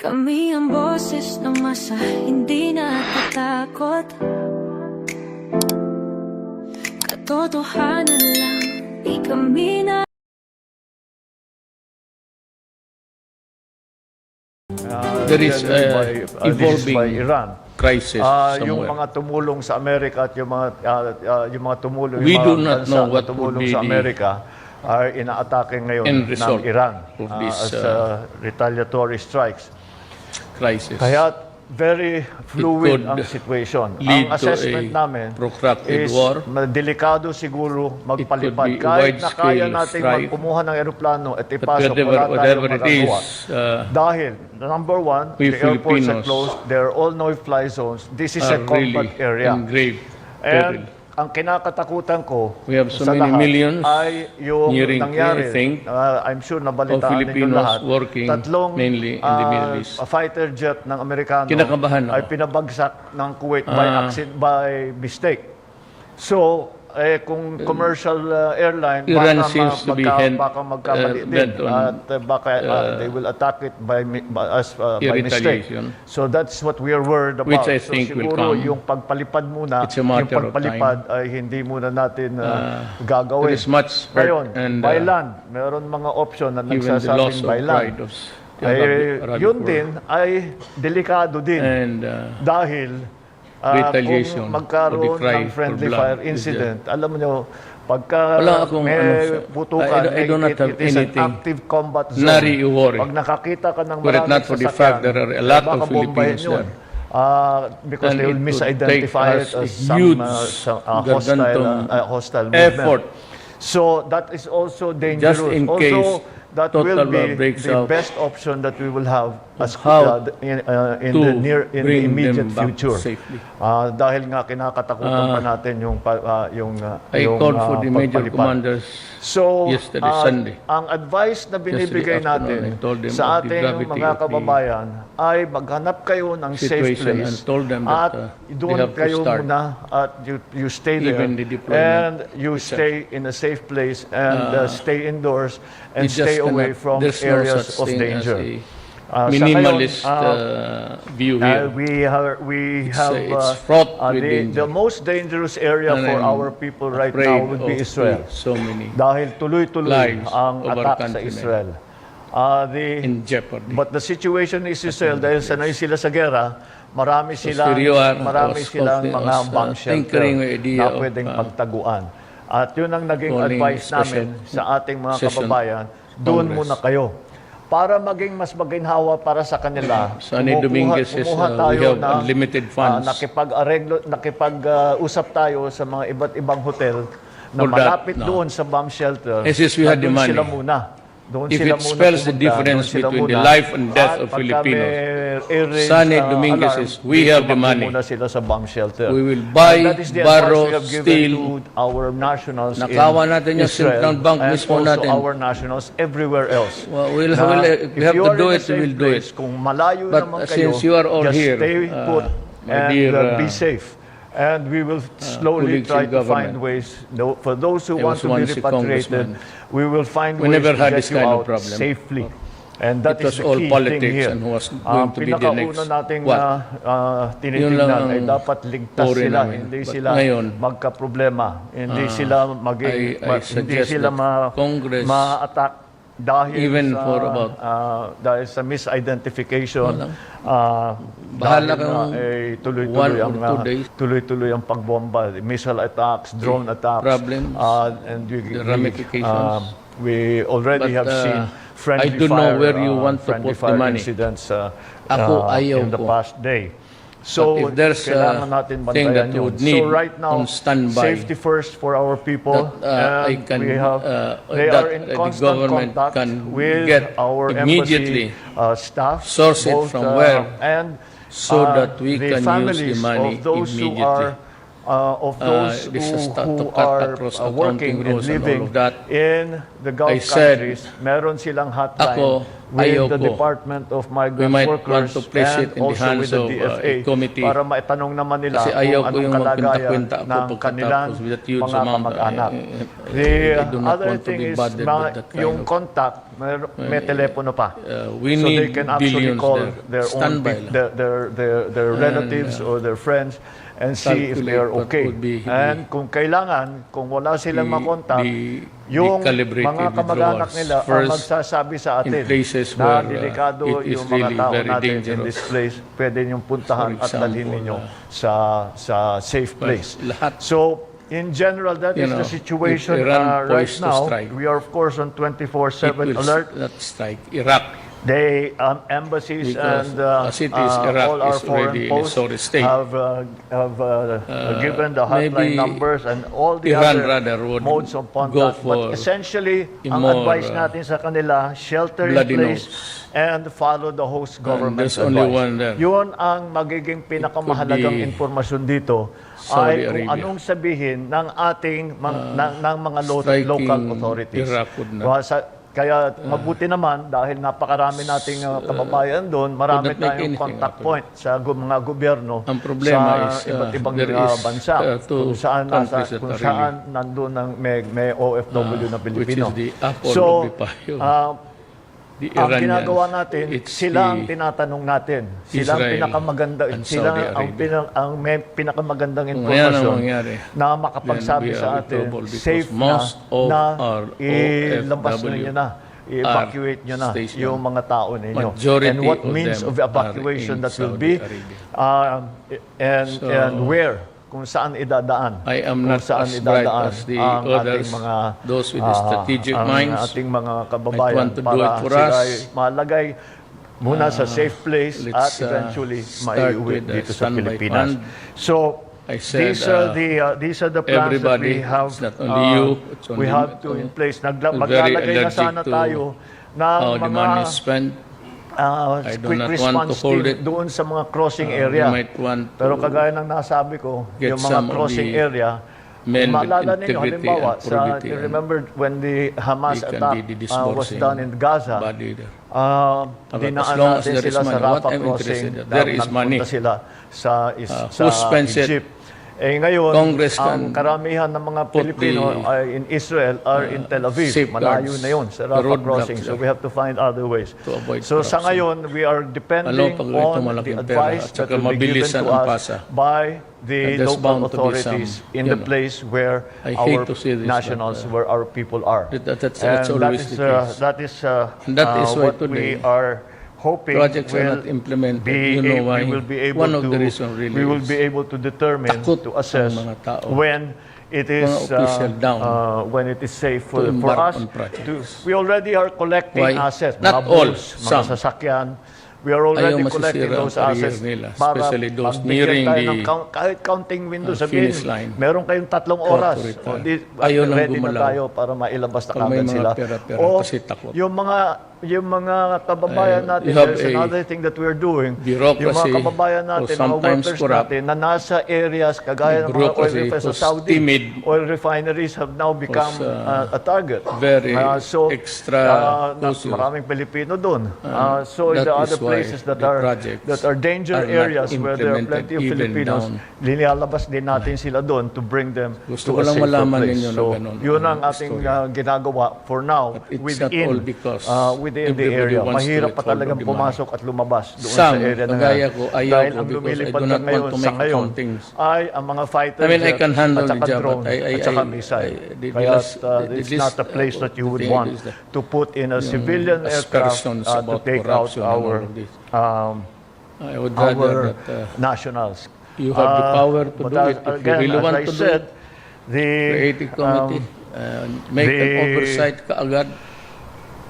Kami ang boses ng masa, hindi natatakot. Katotohanan lang, di kami na There is evolving by Iran. crisis Yung somewhere. mga tumulong sa Amerika at yung mga tumulong We yung do mga not bansa know na what tumulong would be sa the Amerika ay inaatake ngayon end ng result Iran of this, as retaliatory strikes. crisis. Kaya very fluid could ang situation. lead Ang assessment to a namin protracted is war. delikado siguro magpalipad. be Kahit na kaya widescale natin strife. Kumuha ng eroplano at But ipasok, wala whatever tayong it is, magagawa. Dahil, number one, we the airports are Filipinos closed. They're all no-fly zones. This is a are combat really area. in grave And peril. ang kinakatakutan ko We have so sa many lahat millions ay yung nearing nangyari. anything I'm sure of nabalitaan ninyo Filipinos lahat. working Tatlong mainly in the Middle East. fighter jet ng Amerikano Kinakabahan ako. ay pinabagsak ng Kuwait by mistake. So, kung commercial airline, Iran seems to be baka magkamali din. bent on, At baka they will attack it by mistake. retaliation. So that's what we are worried about. Which I So think will siguro come. yung pagpalipad muna, It's a matter yung of pagpalipad ay hindi muna natin gagawin. There is much hurt Ngayon, and, by land, meron mga option na even the loss nagsasabing of by land. pride of the Arabic Yun world. din ay delikado din. And Dahil retaliation kung magkaroon or the cry ng for friendly blood fire is incident, alam mo nyo, pagka Wala akong may ano, putukan, I do not have it is an anything active combat zone. nary worry. Pag nakakita ka ng Were it maraming not for the sasakyan, fact there are a lot baka of bombahin Filipinos yun. Because And they will it would misidentify take it us as a huge, hostile gargantuan movement. effort So that is also dangerous. Just in Also, case that total will be breaks the out, best option that we will have as how in to the bring immediate them back future. safely. Dahil nga kinakatakutan pa natin yung I called for the major pagpalipad. commanders So, yesterday, Sunday. ang advice na binibigay afternoon, I told natin them sa of the ating gravity mga of the kababayan ay maghanap kayo ng safe situation place and told them that, at they doon have to kayo start muna at you stay there even the deployment and you stay in a safe place and stay indoors and You just stay away cannot- from there's no areas such of thing as danger. a Sa minimalist ngayon, view here. we have it's fraught with danger. the most dangerous area And for I'm our people right afraid now would be of Israel. so many Dahil tuloy-tuloy lives ang of our attack sa countrymen Israel. in jeopardy. But the situation is Israel, dahil sanay sila sa gera, marami silang I was mga bomb shelter tinkering with the idea na of, pwedeng pagtaguan. At yun ang naging calling advice special namin sa ating mga session kababayan, doon Congress. muna kayo. Para maging mas maginhawa para sa kanila, Sonny Dominguez says, we have unlimited funds. nakipag-usap tayo sa mga iba't ibang hotel na For that, malapit no. doon sa bomb shelter. As is we had the doon money. sila muna. Doon If sila it muna spells the pumunta, difference doon sila between the muna. life and death At of pagka Filipinos, may air-raid, Sonny Dominguez alarm, says, we have the tumakbo money. muna sila sa bomb shelter. We will buy, And that is the borrow, advice we have given steal. to our nationals Nakawa in natin yung Israel Central Bank and mismo also natin. our nationals everywhere else. Well, if we Na have if you to are do in a it, we safe will do place, it. Kung malayo But naman kayo, since you are all just here, stay put my and dear, be safe. And we will slowly colleagues try in to find government. ways. For those who I want was to be once a repatriated, congressman. we will find We ways never to had get this you kind of out problem. safely. And that It was is the all key politics thing here. and who was going to be the Pinakauna next nating what? Yun lang tinitingnan ang ay dapat ligtas worry sila, namin. hindi But sila ngayon, magka-problema, hindi sila I maging hindi suggest sila that Congress, ma-attack dahil even sa for about dahil sa misidentification. Bahala dahil kang tuloy-tuloy 1 or 2 days. tuloy-tuloy ang pagbomba, missile attacks, drone attacks, problems, and the ramifications. we already But, have seen friendly I don't know fire, where you want to friendly put the fire money. incidents Ako, ayaw in the ko. past day. So, But if there's a kailangan natin thing bantayan that you yun. would need So right now, on standby, safety first for our people. that, I and can, we have, they that are in the constant government contact can with get our immediately, embassy staff. source it from where, and so that we the can use the families money of those immediately. Of those this is to who cut are across accounting working and rules and all living of that. in the Gulf I said, countries, meron silang hotline Ako, with Ayaw the ko. Department of Migrant We might Workers want to place and it in the also hands with the of, DFA a committee. para maitanong naman nila Kasi kung ayaw ko anong yung kalagayan magkwenta-kwenta ako ng kanilang pagkatapos with that huge mga amount. kamag-anak. I do not other want to thing be is bothered with that kind yung of- contact, may telepono pa. We So they need can actually billions call there. their own Standby lang. their relatives or their friends and see if they are Calculate what okay. would be the- And kung kailangan, kung wala silang makontak, yung calibrated mga kamag-anak withdrawals. nila ang First, magsasabi sa atin in places na where, delikado it is yung mga really tao very natin in dangerous. this place, pwede niyong puntahan For at dalhin example, ninyo sa safe place. lahat- So, in general, that You is know, the situation if Iran right poised to now. strike, We are, of course, on It 24/7 will alert. not strike Iraq. They embassies Because and as it is, Iraq all our is already foreign in a posts sorry state. have given the hotline maybe numbers and all the Iran other rather would modes of go contact. for But essentially, a ang more, advice natin sa kanila, shelter in bloody place notes. and follow the host government there's only advice. one there. Yun ang magiging pinakamahalagang be impormasyon dito Saudi ay kung Arabia. anong sabihin ng ating ng mga Striking local authorities. Iraq would not. Kaya mabuti naman dahil napakarami nating kababayan doon, marami would not make tayong anything contact out of point sa mga gobyerno Ang problema sa is, iba't ibang there is, bansa two kung saan countries that kung are saan nandun ng may OFW na Pilipino. which is the apple So, of the pie of the ang Iranians. ginagawa natin, It's sila ang the tinatanong natin. Sila ang Israel pinakamaganda, and sila Saudi ang, Arabia. ang may pinakamagandang Kung yan ang impormasyon mangyari, na makapagsabi then we sa are in atin, trouble because safe most of na our ilabas OFW na nyo na, i-evacuate nyo na stationed. yung mga tao ninyo. Majority And what of means them of evacuation are in that will Saudi be, Arabia. So, and where, kung saan idadaan. I am kung not saan as bright idadaan as the ang others, ating mga those with the strategic ang minds ating mga might kababayan want to do para it for sila us. ay malagay muna sa safe place at let's, eventually start maiuwi with the dito sa standby Pilipinas. fund. So I said, these are the plans that everybody, we have. it's not only you, it's we only have to in place. very Maglalagay na allergic sana to tayo ng how the money mga is spent. I do quick not want to response hold team it. doon sa mga crossing You area. might want to Pero kagaya ng nasabi ko, get yung mga some of crossing the area, men with maalala ninyo, integrity halimbawa, and probity you and remember when the Hamas they can attack be the was disbursing done in Gaza, body there. dinaan as long as natin there is sila sa money, Rafah what I'm interested crossing, in, there is nagpunta money. sila sa Who spends it? Egypt. Eh ngayon, Congress ang can karamihan ng mga put Pilipino the, ay in Israel are in Tel Aviv. safeguards, Malayo na yun sa the Rafah roadblocks crossing. So there we have to find other ways. to avoid So sa corruption. ngayon, we are depending pag ito on the malaking pera advice at that saka will be given mabilisan to ang us pasa. by the And there's local bound to be authorities some, in you the know, place where I our hate to say this, nationals, but, where our people are. that's And always the case. That is And that is why what we today are hoping projects are will not implemented. be You know why? we will be able One of to the reasons really we will is be able to determine takot to assess ang mga tao. when it is Mga official down when it is safe for to embark us on projects. we already are collecting Why? assets, Not mga all, bulls, mga some. sasakyan. We are already Ayaw collecting masisira ang those career assets nila, para especially those magbigyan nearing tayo the, ng kahit counting window, sabihin, finish line. meron kayong 3 oras. to retire. O, Ayaw nang ready na gumalaw. tayo para mailabas na Pag may kagad mga sila. pera-pera O kasi takot. yung mga kababayan natin, you have there's another thing that we're doing. bureaucracy Yung mga kababayan natin, or mga sometimes workers corrupt. natin, na nasa areas kagaya ng mga oil Bureaucracy refineries sa who's Saudi. timid, Oil refineries have now become who's, a target. very So, extra cautious. maraming Pilipino doon. So in that the is other why places that the are projects danger are not areas where there are implemented plenty of even Filipinos, down. linalabas din natin sila doon to bring them Gusto to a ko lang safer malaman place. ninyo na So ganun yun ang ang ating story. ginagawa for now But it's not all because within the everybody area. wants to Mahirap pa withhold talagang the money. pumasok at lumabas doon Some, sa area na kagaya ko, ayaw dahil ko ang because I lumilipad do na not ngayon want to sa make ngayon accountings. ay ang mga fighter I mean, I jet can handle at saka the job, drone but at saka missile. Kaya it's not a place that you would want to put in a civilian aircraft aspersions to about take out corruption and all our of this. our I would rather that nationals. you have the power to But do it. If you again, really as want I to do said, it, the create a committee, make an the oversight kaagad.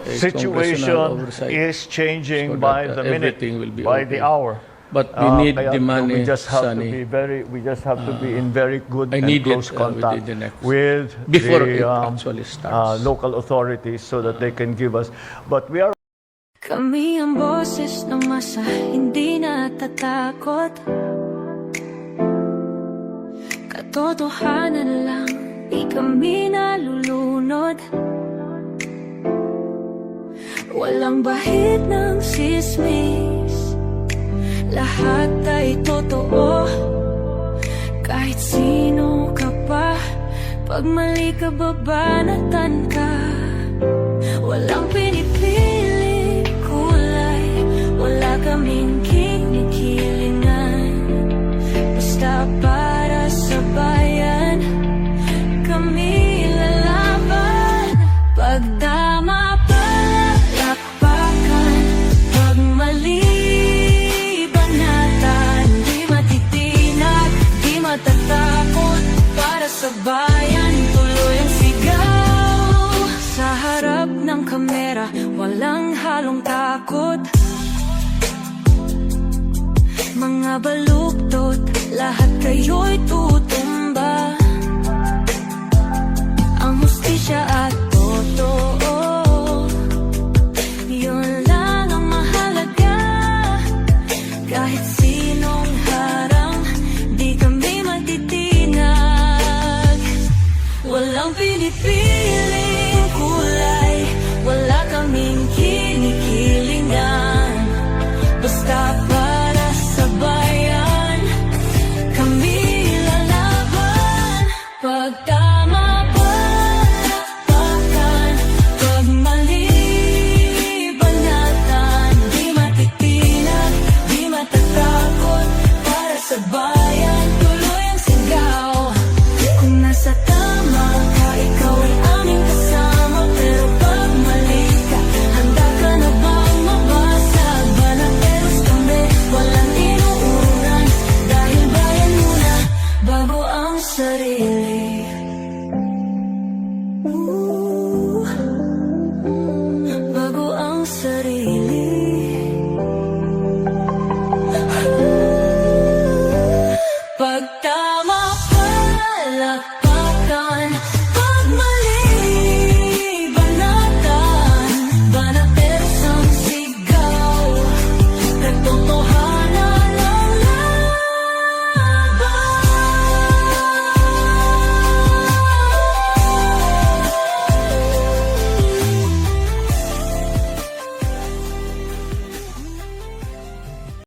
A situation congressional oversight. is changing so by that, the minute, everything will be by okay. the hour. But we need Kaya the money, we just have Sonny. we just have to be in very good I and need close it, contact within the next- with before the it actually starts. local authorities so that they can give us. But we are Kami ang boses ng masa, hindi natatakot. Katotohanan lang, di kami nalulunod. Walang bahid ng sismis, lahat ay totoo. Kahit sino ka pa, pag mali ka babanatan ka. Walang pinipili kulay, wala kaming kinikilingan. Basta para sa bayan, kami lalaban. Pagtama palakpakan, pag mali banatan. Di matitinag, di matatakot, para sa bayan tuloy ang sigaw. Sa harap ng kamera, walang halong takot. Mga baluktot, lahat kayo'y tutumba. Ang hustisya at totoo, yun lang ang mahalaga. Kahit